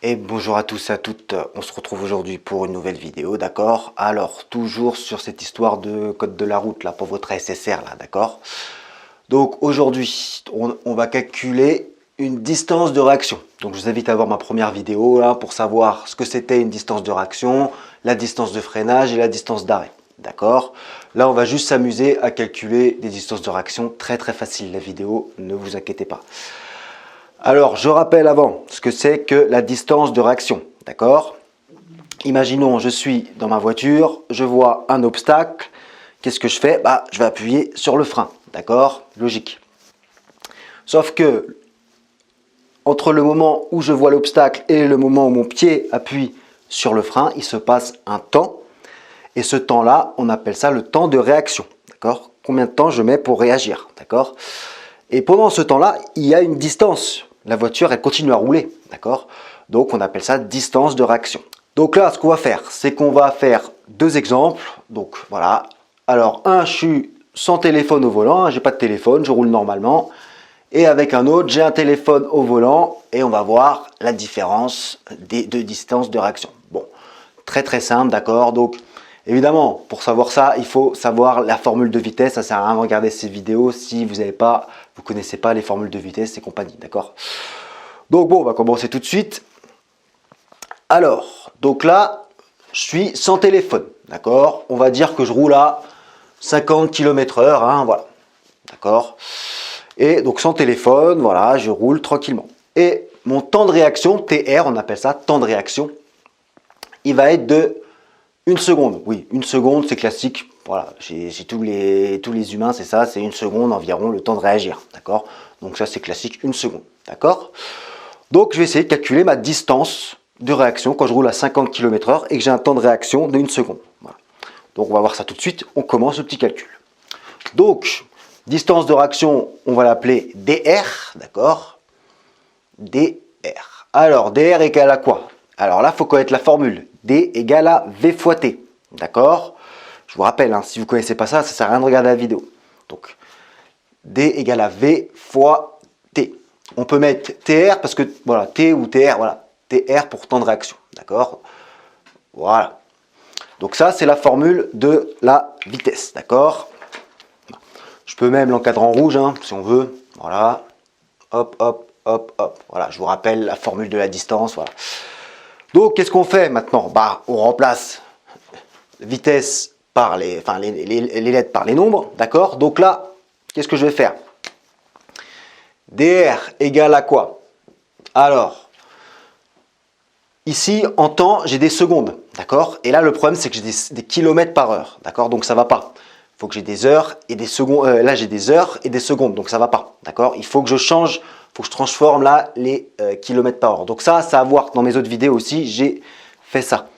Et bonjour à tous et à toutes, on se retrouve aujourd'hui pour une nouvelle vidéo, d'accord? Alors, toujours sur cette histoire de code de la route, là, pour votre SSR, là, d'accord? Donc, aujourd'hui, on va calculer une distance de réaction. Donc, je vous invite à voir ma première vidéo, là, pour savoir ce que c'était une distance de réaction, la distance de freinage et la distance d'arrêt, d'accord? Là, on va juste s'amuser à calculer des distances de réaction très facile, la vidéo, ne vous inquiétez pas. Alors, je rappelle avant ce que c'est que la distance de réaction, d'accord? Imaginons, je suis dans ma voiture, je vois un obstacle. Qu'est-ce que je fais? Je vais appuyer sur le frein, d'accord? Logique. Sauf que, entre le moment où je vois l'obstacle et le moment où mon pied appuie sur le frein, il se passe un temps. Et ce temps-là, on appelle ça le temps de réaction, d'accord? Combien de temps je mets pour réagir, d'accord? Et pendant ce temps-là, il y a une distance. La voiture, elle continue à rouler, d'accord? Donc, on appelle ça distance de réaction. Donc là, ce qu'on va faire, c'est qu'on va faire deux exemples. Donc, voilà. Alors, un, je suis sans téléphone au volant, j'ai pas de téléphone, je roule normalement. Et avec un autre, j'ai un téléphone au volant et on va voir la différence des deux distances de réaction. Bon, très simple, d'accord? Donc, évidemment, pour savoir ça, il faut savoir la formule de vitesse. Ça sert à rien de regarder ces vidéos si vous ne connaissez pas les formules de vitesse et compagnie, d'accord? Donc bon, on va commencer tout de suite. Alors, donc là, je suis sans téléphone, d'accord? On va dire que je roule à 50 km/h, hein, voilà, d'accord? Et donc sans téléphone, voilà, je roule tranquillement. Et mon temps de réaction, TR, on appelle ça temps de réaction, il va être de 1 seconde. Oui, 1 seconde, c'est classique. Voilà, chez tous les humains, c'est ça, c'est 1 seconde environ le temps de réagir, d'accord? Donc ça, c'est classique, 1 seconde, d'accord? Donc je vais essayer de calculer ma distance de réaction quand je roule à 50 km/h et que j'ai un temps de réaction de 1 seconde. Voilà. Donc on va voir ça tout de suite, on commence le petit calcul. Donc, distance de réaction, on va l'appeler dr, d'accord? dr. Alors, dr égale à quoi? Alors là, il faut connaître la formule. D égale à V fois T. D'accord? Je vous rappelle, hein, si vous ne connaissez pas ça, ça ne sert à rien de regarder la vidéo. Donc, D égale à V fois T. On peut mettre TR parce que, voilà, T ou TR, voilà. TR pour temps de réaction. D'accord? Voilà. Donc ça, c'est la formule de la vitesse. D'accord? Je peux même l'encadrer en rouge, hein, si on veut. Voilà. Hop, hop, hop, hop. Voilà, je vous rappelle la formule de la distance. Voilà. Donc, qu'est-ce qu'on fait maintenant? On remplace vitesse par les lettres par les nombres, d'accord? Donc là, qu'est-ce que je vais faire? dr égale à quoi? Alors, ici, en temps, j'ai des secondes, d'accord? Et là, le problème, c'est que j'ai des kilomètres par heure, d'accord? Donc, ça ne va pas. Il faut que j'ai des heures et des secondes. Là, j'ai des heures et des secondes, donc ça ne va pas, d'accord? Il faut que je change. Il faut que je transforme là les kilomètres par heure. Donc ça à voir dans mes autres vidéos aussi, j'ai fait ça.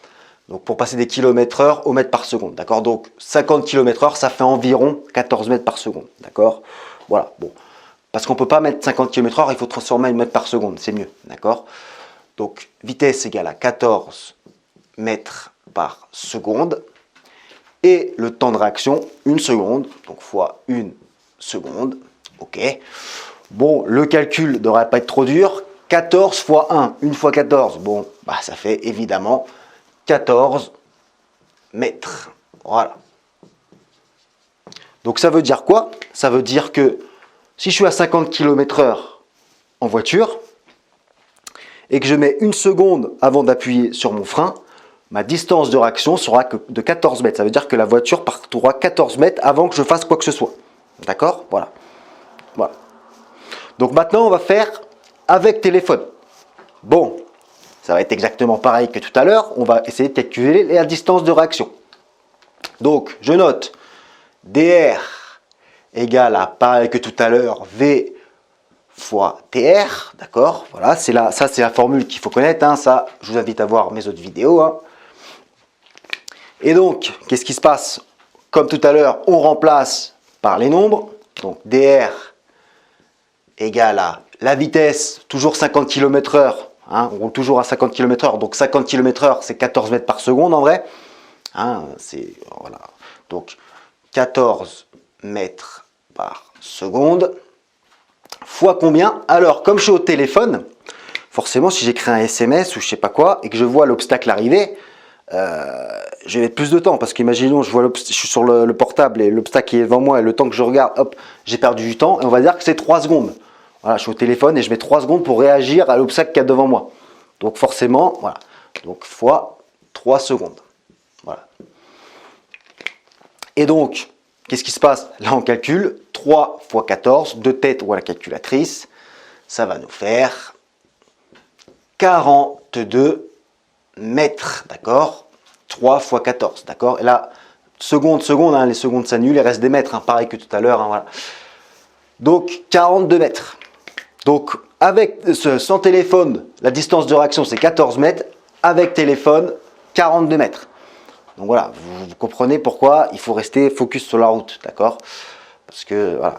Donc pour passer des kilomètres heure au mètre par seconde, d'accord? Donc 50 km/h, ça fait environ 14 mètres par seconde, d'accord? Voilà, bon. Parce qu'on ne peut pas mettre 50 km/h, il faut transformer en mètres par seconde, c'est mieux, d'accord? Donc vitesse égale à 14 mètres par seconde. Et le temps de réaction, 1 seconde, donc fois 1 seconde, ok? Bon, le calcul ne devrait pas être trop dur. 14 fois 1, 1 fois 14, bon, ça fait évidemment 14 mètres. Voilà. Donc ça veut dire quoi? Ça veut dire que si je suis à 50 km/h en voiture et que je mets 1 seconde avant d'appuyer sur mon frein, ma distance de réaction sera que de 14 mètres. Ça veut dire que la voiture parcourra 14 mètres avant que je fasse quoi que ce soit. D'accord? Voilà. Voilà. Donc maintenant, on va faire avec téléphone. Bon, ça va être exactement pareil que tout à l'heure. On va essayer de calculer la distance de réaction. Donc, je note dr égale à, pareil que tout à l'heure, V fois TR. D'accord? Voilà, ça c'est la formule qu'il faut connaître. Hein, ça, je vous invite à voir mes autres vidéos. Hein. Et donc, qu'est-ce qui se passe? Comme tout à l'heure, on remplace par les nombres. Donc, dr égale à la vitesse, toujours 50 km/h, hein, on roule toujours à 50 km/h, donc 50 km/h c'est 14 mètres par seconde en vrai, hein, voilà. Donc 14 mètres par seconde, fois combien? Alors comme je suis au téléphone, il forcément, si j'écris un SMS ou je sais pas quoi, et que je vois l'obstacle arriver, je vais mettre plus de temps. Parce qu'imaginons, je suis sur le portable et l'obstacle est devant moi, et le temps que je regarde, hop, j'ai perdu du temps, et on va dire que c'est 3 secondes. Voilà, je suis au téléphone et je mets 3 secondes pour réagir à l'obstacle qu'il y a devant moi. Donc forcément, voilà. Donc fois 3 secondes. Voilà. Et donc, qu'est-ce qui se passe? Là, on calcule 3 fois 14, de tête ou à la calculatrice. Ça va nous faire 42 mètres, d'accord? 3 fois 14, d'accord? Et là, seconde, hein, les secondes s'annulent, il reste des mètres, hein, pareil que tout à l'heure, hein, voilà. Donc, 42 mètres. Donc, avec sans téléphone, la distance de réaction, c'est 14 mètres. Avec téléphone, 42 mètres. Donc voilà, vous comprenez pourquoi il faut rester focus sur la route, d'accord? Parce que, voilà,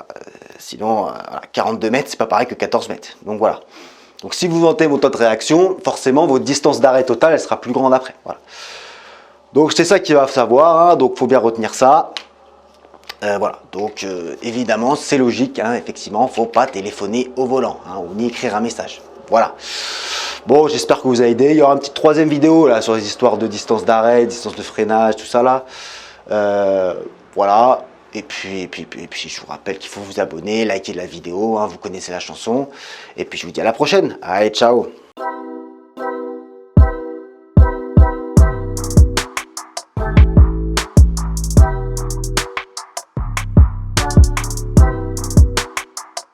sinon, voilà, 42 mètres, c'est pas pareil que 14 mètres. Donc voilà. Donc si vous montez votre temps de réaction, forcément, votre distance d'arrêt totale, elle sera plus grande après. Voilà. Donc c'est ça qu'il va savoir, hein, donc il faut bien retenir ça. Voilà, donc évidemment, c'est logique, hein, effectivement, il ne faut pas téléphoner au volant, hein, ou ni écrire un message. Voilà. Bon, j'espère que vous a aidé. Il y aura une petite troisième vidéo là sur les histoires de distance d'arrêt, distance de freinage, tout ça là. Voilà. Et puis, je vous rappelle qu'il faut vous abonner, liker la vidéo, hein, vous connaissez la chanson. Et puis je vous dis à la prochaine. Allez, ciao.